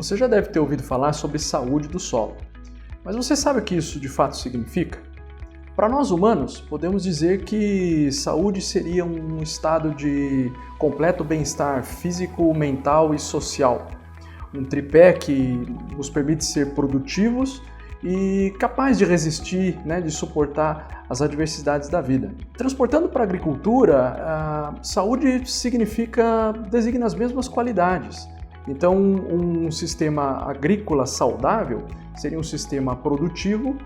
Você já deve ter ouvido falar sobre saúde do solo, mas você sabe o que isso de fato significa? Para nós humanos, podemos dizer que saúde seria um estado de completo bem-estar físico, mental e social. Um tripé que nos permite ser produtivos e capaz de resistir, de suportar as adversidades da vida. Transportando para a agricultura, saúde designa as mesmas qualidades. Então, um sistema agrícola saudável seria um sistema produtivo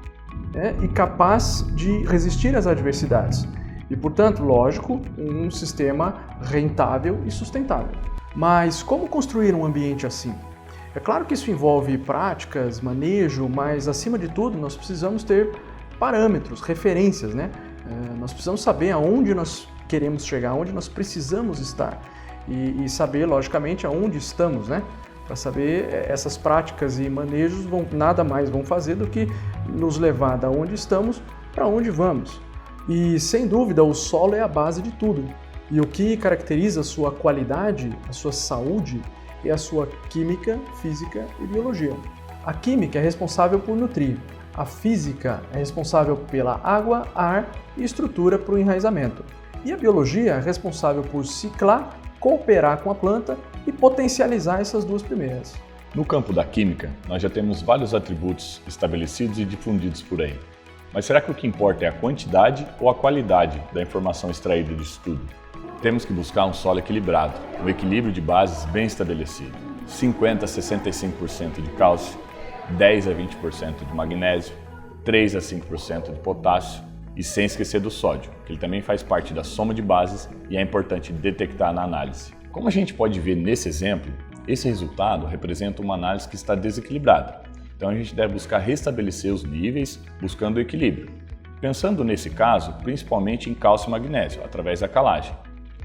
e capaz de resistir às adversidades. E, portanto, lógico, um sistema rentável e sustentável. Mas como construir um ambiente assim? É claro que isso envolve práticas, manejo, mas, acima de tudo, nós precisamos ter parâmetros, referências, Nós precisamos saber aonde nós queremos chegar, aonde nós precisamos estar. E saber, logicamente, aonde estamos, Para saber, essas práticas e manejos nada mais vão fazer do que nos levar da onde estamos para onde vamos. E, sem dúvida, o solo é a base de tudo. E o que caracteriza a sua qualidade, a sua saúde, é a sua química, física e biologia. A química é responsável por nutrir. A física é responsável pela água, ar e estrutura para o enraizamento. E a biologia é responsável por ciclar, cooperar com a planta e potencializar essas duas primeiras. No campo da química, nós já temos vários atributos estabelecidos e difundidos por aí. Mas será que o que importa é a quantidade ou a qualidade da informação extraída disso tudo? Temos que buscar um solo equilibrado, um equilíbrio de bases bem estabelecido. 50% a 65% de cálcio, 10% a 20% de magnésio, 3% a 5% de potássio e sem esquecer do sódio, que ele também faz parte da soma de bases e é importante detectar na análise. Como a gente pode ver nesse exemplo, esse resultado representa uma análise que está desequilibrada. Então a gente deve buscar restabelecer os níveis, buscando o equilíbrio. Pensando nesse caso, principalmente em cálcio e magnésio, através da calagem.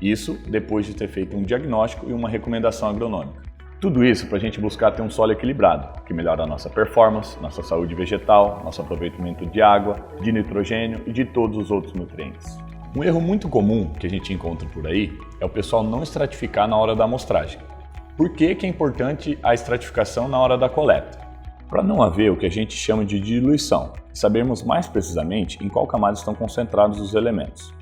Isso depois de ter feito um diagnóstico e uma recomendação agronômica. Tudo isso para a gente buscar ter um solo equilibrado, que melhora a nossa performance, nossa saúde vegetal, nosso aproveitamento de água, de nitrogênio e de todos os outros nutrientes. Um erro muito comum que a gente encontra por aí é o pessoal não estratificar na hora da amostragem. Por que é importante a estratificação na hora da coleta? Para não haver o que a gente chama de diluição e sabermos mais precisamente em qual camada estão concentrados os elementos.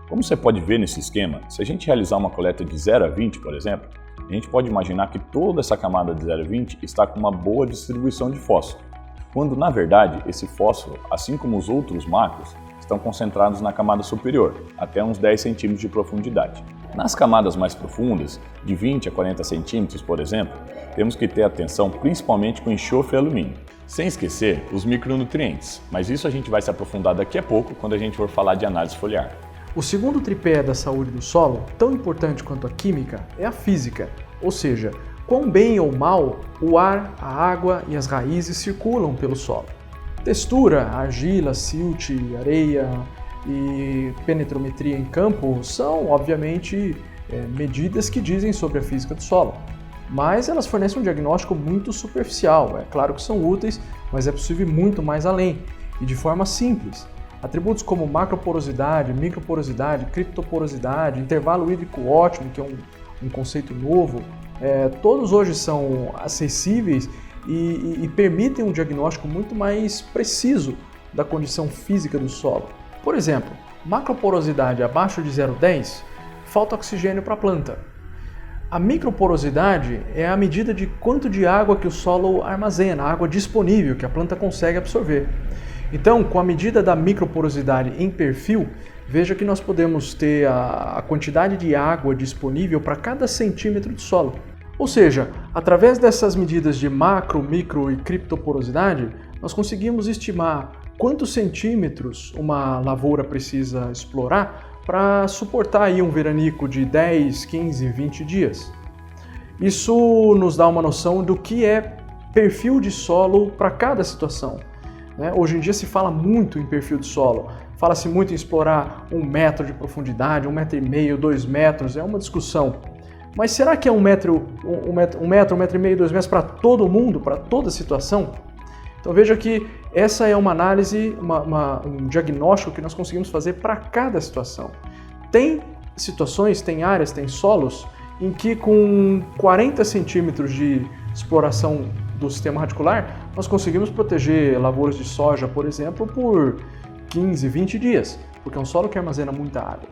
Como você pode ver nesse esquema, se a gente realizar uma coleta de 0 a 20, por exemplo, a gente pode imaginar que toda essa camada de 0 a 20 está com uma boa distribuição de fósforo, quando na verdade esse fósforo, assim como os outros macros, estão concentrados na camada superior, até uns 10 centímetros de profundidade. Nas camadas mais profundas, de 20 a 40 centímetros, por exemplo, temos que ter atenção principalmente com enxofre e alumínio. Sem esquecer os micronutrientes, mas isso a gente vai se aprofundar daqui a pouco quando a gente for falar de análise foliar. O segundo tripé da saúde do solo, tão importante quanto a química, é a física, ou seja, quão bem ou mal o ar, a água e as raízes circulam pelo solo. Textura, argila, silt, areia e penetrometria em campo são, obviamente, medidas que dizem sobre a física do solo, mas elas fornecem um diagnóstico muito superficial. É claro que são úteis, mas é possível ir muito mais além e de forma simples. Atributos como macroporosidade, microporosidade, criptoporosidade, intervalo hídrico ótimo, que é um conceito novo, todos hoje são acessíveis e permitem um diagnóstico muito mais preciso da condição física do solo. Por exemplo, macroporosidade abaixo de 0,10, falta oxigênio para a planta. A microporosidade é a medida de quanto de água que o solo armazena, água disponível que a planta consegue absorver. Então, com a medida da microporosidade em perfil, veja que nós podemos ter a quantidade de água disponível para cada centímetro de solo. Ou seja, através dessas medidas de macro, micro e criptoporosidade, nós conseguimos estimar quantos centímetros uma lavoura precisa explorar para suportar aí um veranico de 10, 15, 20 dias. Isso nos dá uma noção do que é perfil de solo para cada situação. Hoje em dia se fala muito em perfil de solo, fala-se muito em explorar 1 metro de profundidade, 1,5 metro, 2 metros, é uma discussão. Mas será que é 1 metro, 1,5 metro, 2 metros para todo mundo, para toda situação? Então veja que essa é uma análise, um diagnóstico que nós conseguimos fazer para cada situação. Tem situações, tem áreas, tem solos em que com 40 centímetros de exploração do sistema radicular, nós conseguimos proteger lavouras de soja, por exemplo, por 15, 20 dias, porque é um solo que armazena muita água.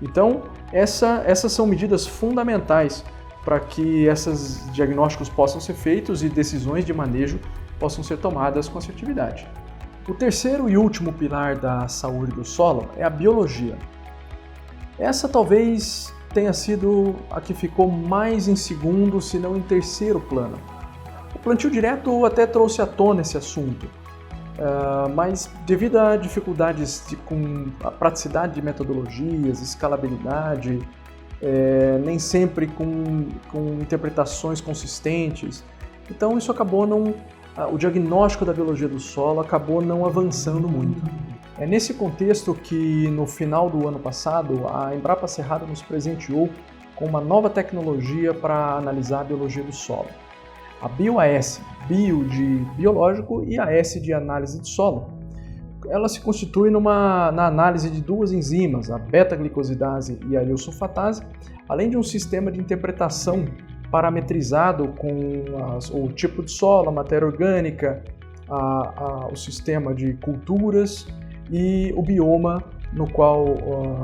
Então, essas são medidas fundamentais para que esses diagnósticos possam ser feitos e decisões de manejo possam ser tomadas com assertividade. O terceiro e último pilar da saúde do solo é a biologia. Essa talvez tenha sido a que ficou mais em segundo, se não em terceiro plano. O plantio direto até trouxe à tona esse assunto, mas devido a dificuldades com a praticidade de metodologias, escalabilidade, nem sempre com interpretações consistentes, então isso acabou o diagnóstico da biologia do solo acabou não avançando muito. É nesse contexto que, no final do ano passado, a Embrapa Cerrado nos presenteou com uma nova tecnologia para analisar a biologia do solo. A BioAS, bio de biológico e AS de análise de solo. Ela se constitui na análise de duas enzimas, a beta-glicosidase e a iosulfatase, além de um sistema de interpretação parametrizado com o tipo de solo, a matéria orgânica, o sistema de culturas e o bioma no qual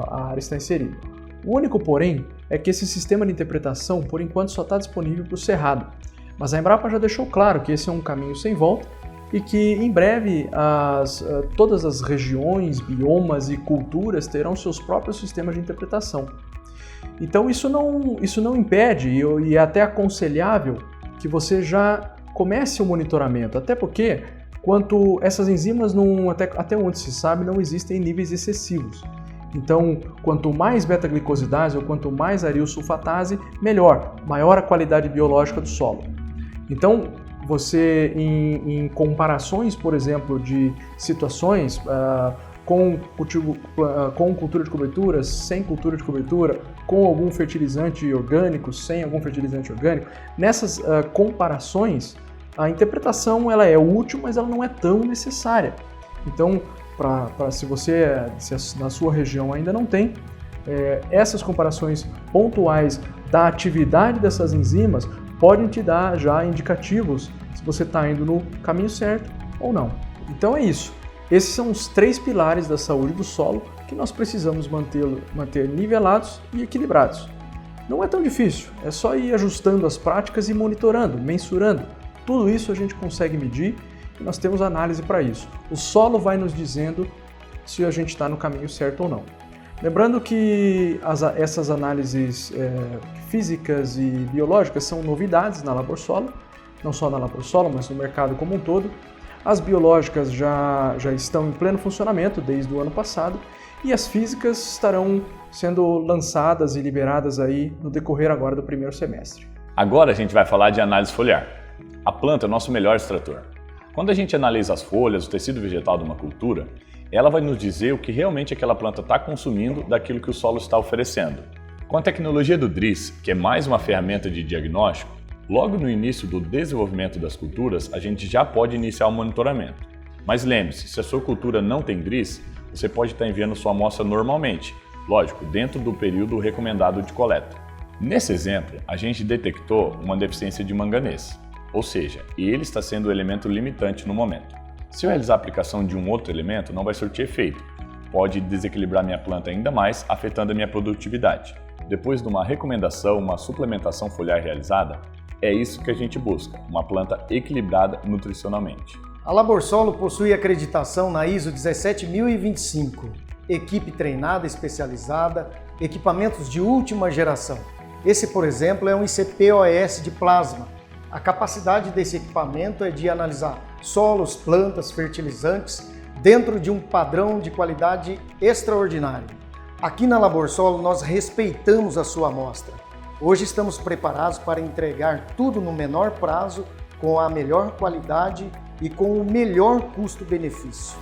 a área está inserida. O único, porém, é que esse sistema de interpretação, por enquanto, só está disponível para o Cerrado. Mas a Embrapa já deixou claro que esse é um caminho sem volta e que, em breve, todas as regiões, biomas e culturas terão seus próprios sistemas de interpretação. Então, isso não impede e é até aconselhável que você já comece o monitoramento, até porque essas enzimas, até onde se sabe, não existem em níveis excessivos. Então, quanto mais beta-glicosidase ou quanto mais ariosulfatase, melhor, maior a qualidade biológica do solo. Então, você, em comparações, por exemplo, de situações com cultura de cobertura, sem cultura de cobertura, com algum fertilizante orgânico, sem algum fertilizante orgânico, nessas comparações, a interpretação ela é útil, mas ela não é tão necessária. Então, se na sua região ainda não tem, essas comparações pontuais da atividade dessas enzimas podem te dar já indicativos se você está indo no caminho certo ou não. Então é isso. Esses são os 3 pilares da saúde do solo que nós precisamos manter nivelados e equilibrados. Não é tão difícil, é só ir ajustando as práticas e monitorando, mensurando. Tudo isso a gente consegue medir e nós temos análise para isso. O solo vai nos dizendo se a gente está no caminho certo ou não. Lembrando que essas análises físicas e biológicas são novidades na Laborsolo, não só na Laborsolo, mas no mercado como um todo. As biológicas já estão em pleno funcionamento desde o ano passado e as físicas estarão sendo lançadas e liberadas aí no decorrer agora do primeiro semestre. Agora a gente vai falar de análise foliar. A planta é o nosso melhor extrator. Quando a gente analisa as folhas, o tecido vegetal de uma cultura, ela vai nos dizer o que realmente aquela planta está consumindo daquilo que o solo está oferecendo. Com a tecnologia do DRIS, que é mais uma ferramenta de diagnóstico, logo no início do desenvolvimento das culturas, a gente já pode iniciar o monitoramento. Mas lembre-se, se a sua cultura não tem DRIS, você pode estar enviando sua amostra normalmente, lógico, dentro do período recomendado de coleta. Nesse exemplo, a gente detectou uma deficiência de manganês, ou seja, ele está sendo o elemento limitante no momento. Se eu realizar a aplicação de um outro elemento, não vai surtir efeito. Pode desequilibrar minha planta ainda mais, afetando a minha produtividade. Depois de uma recomendação, uma suplementação foliar realizada, é isso que a gente busca, uma planta equilibrada nutricionalmente. A Laborsolo possui acreditação na ISO 17025, equipe treinada, especializada, equipamentos de última geração. Esse, por exemplo, é um ICP-OS de plasma. A capacidade desse equipamento é de analisar solos, plantas, fertilizantes dentro de um padrão de qualidade extraordinário. Aqui na Laborsolo nós respeitamos a sua amostra. Hoje estamos preparados para entregar tudo no menor prazo, com a melhor qualidade e com o melhor custo-benefício.